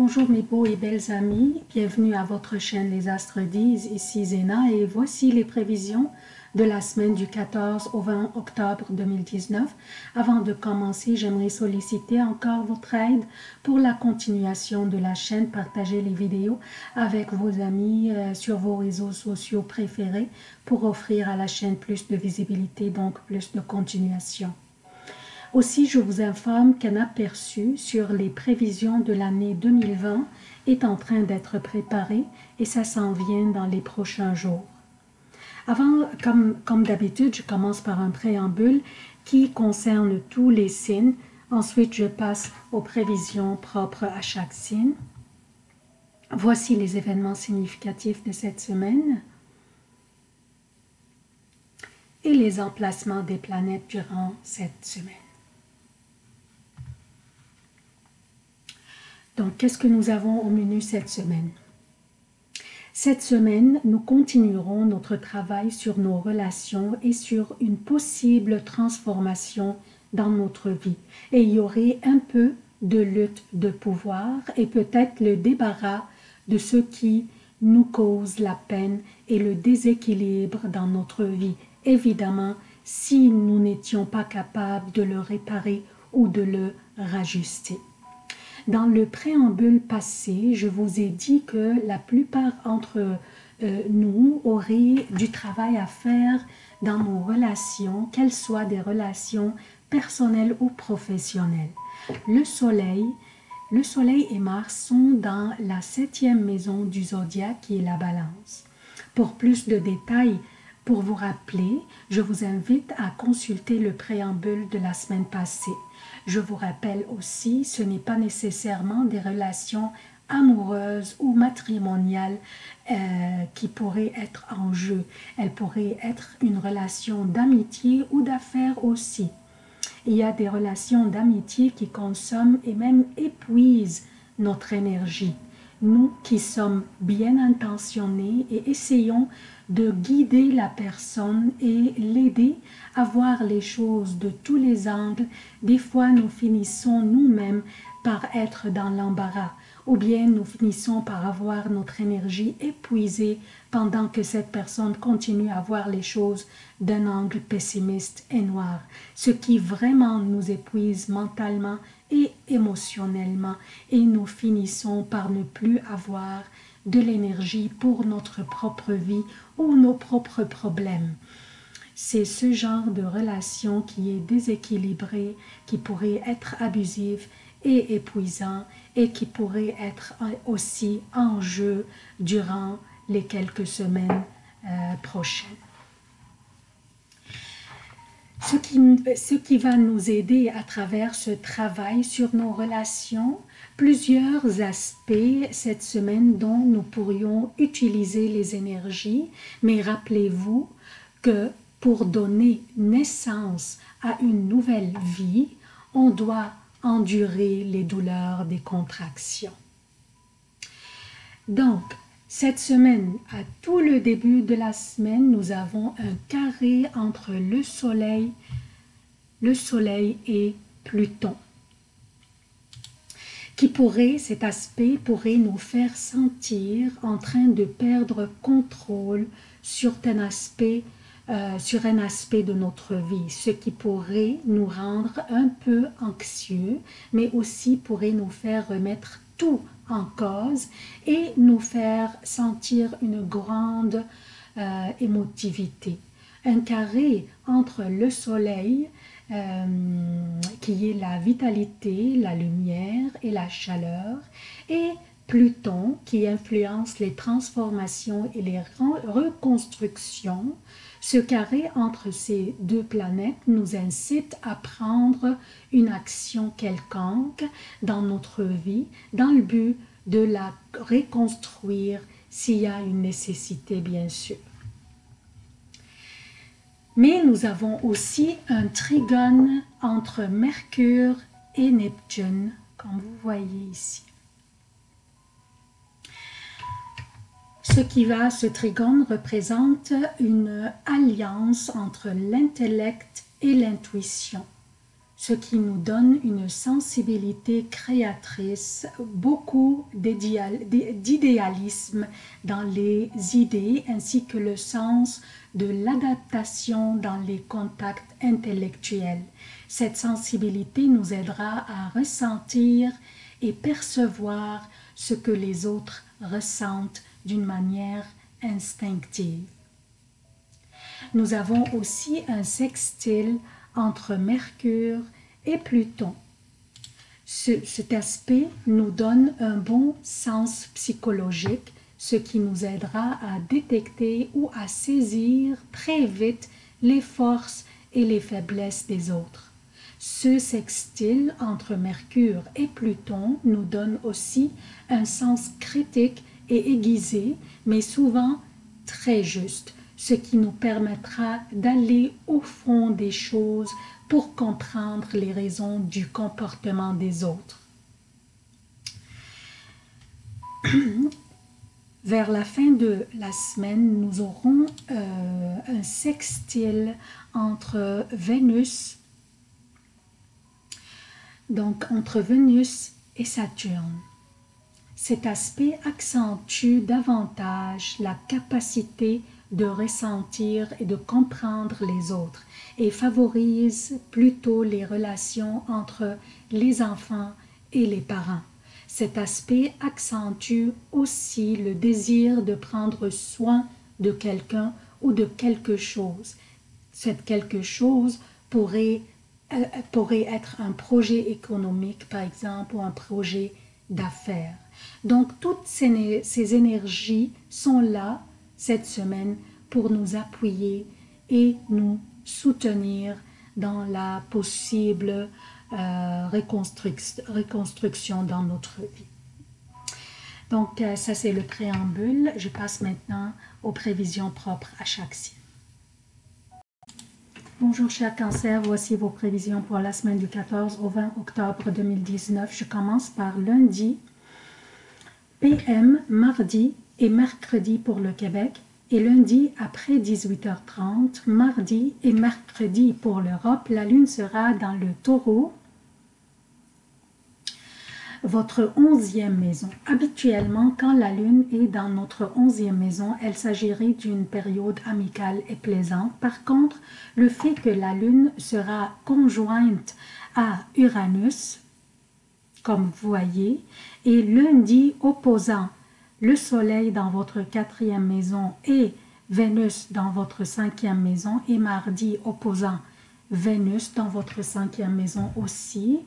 Bonjour mes beaux et belles amis, bienvenue à votre chaîne Les Astres disent, ici Zéna et voici les prévisions de la semaine du 14 au 20 octobre 2019. Avant de commencer, j'aimerais solliciter encore votre aide pour la continuation de la chaîne. Partagez les vidéos avec vos amis sur vos réseaux sociaux préférés pour offrir à la chaîne plus de visibilité, donc plus de continuation. Aussi, je vous informe qu'un aperçu sur les prévisions de l'année 2020 est en train d'être préparé et ça s'en vient dans les prochains jours. Avant, comme d'habitude, je commence par un préambule qui concerne tous les signes. Ensuite, je passe aux prévisions propres à chaque signe. Voici les événements significatifs de cette semaine et les emplacements des planètes durant cette semaine. Donc, qu'est-ce que nous avons au menu cette semaine? Cette semaine, nous continuerons notre travail sur nos relations et sur une possible transformation dans notre vie. Et il y aurait un peu de lutte de pouvoir et peut-être le débarras de ce qui nous cause la peine et le déséquilibre dans notre vie. Évidemment, si nous n'étions pas capables de le réparer ou de le rajuster. Dans le préambule passé, je vous ai dit que la plupart d'entre nous auraient du travail à faire dans nos relations, qu'elles soient des relations personnelles ou professionnelles. Le Soleil et Mars sont dans la 7e maison du zodiaque qui est la Balance. Pour plus de détails, pour vous rappeler, je vous invite à consulter le préambule de la semaine passée. Je vous rappelle aussi, ce n'est pas nécessairement des relations amoureuses ou matrimoniales qui pourraient être en jeu. Elles pourraient être une relation d'amitié ou d'affaires aussi. Il y a des relations d'amitié qui consomment et même épuisent notre énergie. Nous qui sommes bien intentionnés et essayons de guider la personne et l'aider à voir les choses de tous les angles, des fois nous finissons nous-mêmes par être dans l'embarras ou bien nous finissons par avoir notre énergie épuisée pendant que cette personne continue à voir les choses d'un angle pessimiste et noir, ce qui vraiment nous épuise mentalement et émotionnellement et nous finissons par ne plus avoir de l'énergie pour notre propre vie ou nos propres problèmes. C'est ce genre de relation qui est déséquilibré, qui pourrait être abusif et épuisant et qui pourrait être aussi en jeu durant les quelques semaines prochaines. Ce qui va nous aider à travers ce travail sur nos relations, plusieurs aspects cette semaine dont nous pourrions utiliser les énergies, mais rappelez-vous que pour donner naissance à une nouvelle vie, on doit endurer les douleurs des contractions. Donc, cette semaine, à tout le début de la semaine, nous avons un carré entre le Soleil et Pluton. Cet aspect pourrait nous faire sentir en train de perdre contrôle sur un aspect de notre vie, ce qui pourrait nous rendre un peu anxieux, mais aussi pourrait nous faire remettre tout en cause et nous faire sentir une grande émotivité. Un carré entre le Soleil, qui est la vitalité, la lumière et la chaleur, et Pluton, qui influence les transformations et les reconstructions. Ce carré entre ces deux planètes nous incite à prendre une action quelconque dans notre vie, dans le but de la reconstruire s'il y a une nécessité, bien sûr. Mais nous avons aussi un trigone entre Mercure et Neptune, comme vous voyez ici. Ce trigone représente une alliance entre l'intellect et l'intuition. ce qui nous donne une sensibilité créatrice, beaucoup d'idéalisme dans les idées ainsi que le sens de l'adaptation dans les contacts intellectuels. Cette sensibilité nous aidera à ressentir et percevoir ce que les autres ressentent d'une manière instinctive. Nous avons aussi un sextile entre Mercure et Pluton. Cet aspect nous donne un bon sens psychologique, ce qui nous aidera à détecter ou à saisir très vite les forces et les faiblesses des autres. Ce sextile entre Mercure et Pluton nous donne aussi un sens critique et aiguisé, mais souvent très juste, ce qui nous permettra d'aller au fond des choses pour comprendre les raisons du comportement des autres. Vers la fin de la semaine, nous aurons un sextile entre Vénus, donc entre Vénus et Saturne. Cet aspect accentue davantage la capacité de ressentir et de comprendre les autres et favorise plutôt les relations entre les enfants et les parents. Cet aspect accentue aussi le désir de prendre soin de quelqu'un ou de quelque chose. Cette quelque chose pourrait être un projet économique, par exemple, ou un projet d'affaires. Donc, toutes ces énergies sont là cette semaine pour nous appuyer et nous soutenir dans la possible reconstruction dans notre vie. Donc, ça c'est le préambule. Je passe maintenant aux prévisions propres à chaque signe. Bonjour chers cancers, voici vos prévisions pour la semaine du 14 au 20 octobre 2019. Je commence par lundi, PM, mardi et mercredi pour le Québec et lundi après 18h30, mardi et mercredi pour l'Europe. La lune sera dans le Taureau, votre 11e maison. Habituellement, quand la lune est dans notre 11e maison, elle s'agirait d'une période amicale et plaisante. Par contre, le fait que la lune sera conjointe à Uranus, comme vous voyez, et lundi opposant le soleil dans votre 4e maison et Vénus dans votre 5e maison et mardi opposant Vénus dans votre 5e maison aussi.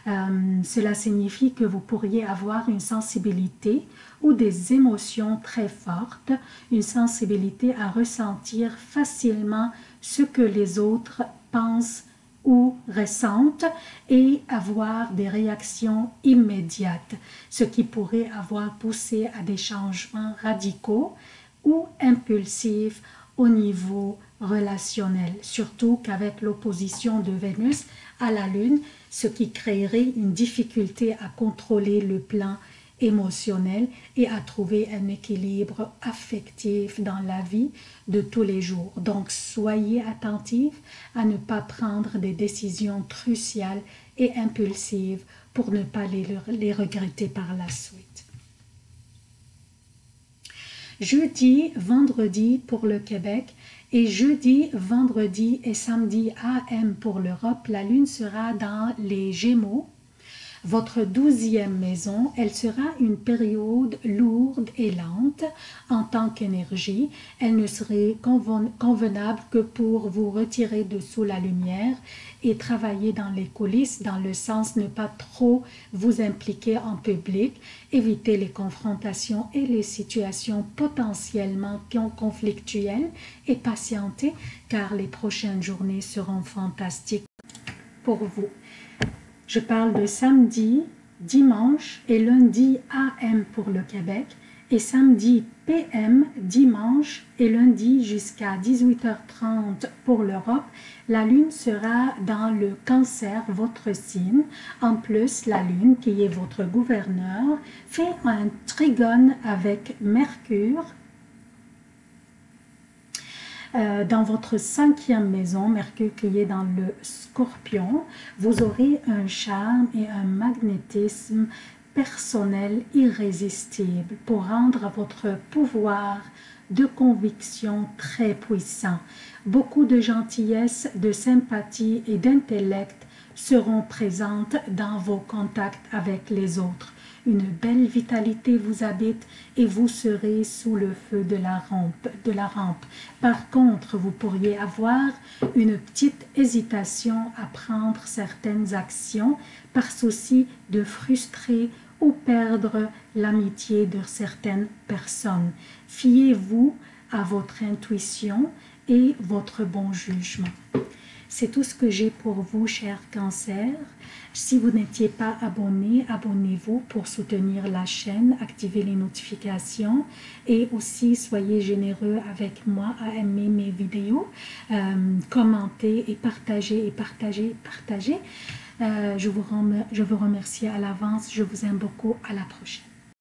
Cela signifie que vous pourriez avoir une sensibilité ou des émotions très fortes, une sensibilité à ressentir facilement ce que les autres pensent ou ressentent et avoir des réactions immédiates, ce qui pourrait avoir poussé à des changements radicaux ou impulsifs au niveau relationnel, surtout qu'avec l'opposition de Vénus à la Lune, ce qui créerait une difficulté à contrôler le plan émotionnel et à trouver un équilibre affectif dans la vie de tous les jours. Donc, soyez attentifs à ne pas prendre des décisions cruciales et impulsives pour ne pas les regretter par la suite. Jeudi, vendredi pour le Québec et jeudi, vendredi et samedi AM pour l'Europe, la lune sera dans les Gémeaux. Votre 12e maison, elle sera une période lourde et lente en tant qu'énergie. Elle ne serait convenable que pour vous retirer de sous la lumière et travailler dans les coulisses, dans le sens ne pas trop vous impliquer en public, éviter les confrontations et les situations potentiellement conflictuelles et patienter car les prochaines journées seront fantastiques pour vous. Je parle de samedi, dimanche et lundi AM pour le Québec et samedi PM, dimanche et lundi jusqu'à 18h30 pour l'Europe. La lune sera dans le Cancer, votre signe. En plus, la lune, qui est votre gouverneur, fait un trigone avec Mercure. Dans votre 5e maison, Mercure qui est dans le Scorpion, vous aurez un charme et un magnétisme personnel irrésistible pour rendre votre pouvoir de conviction très puissant. Beaucoup de gentillesse, de sympathie et d'intellect seront présentes dans vos contacts avec les autres. Une belle vitalité vous habite et vous serez sous le feu de la rampe. Par contre, vous pourriez avoir une petite hésitation à prendre certaines actions par souci de frustrer ou perdre l'amitié de certaines personnes. Fiez-vous à votre intuition et votre bon jugement. C'est tout ce que j'ai pour vous, chers cancers. Si vous n'étiez pas abonné, abonnez-vous pour soutenir la chaîne, activez les notifications et aussi soyez généreux avec moi à aimer mes vidéos, commenter et partager et partager et partager. Je vous remercie à l'avance, je vous aime beaucoup, à la prochaine.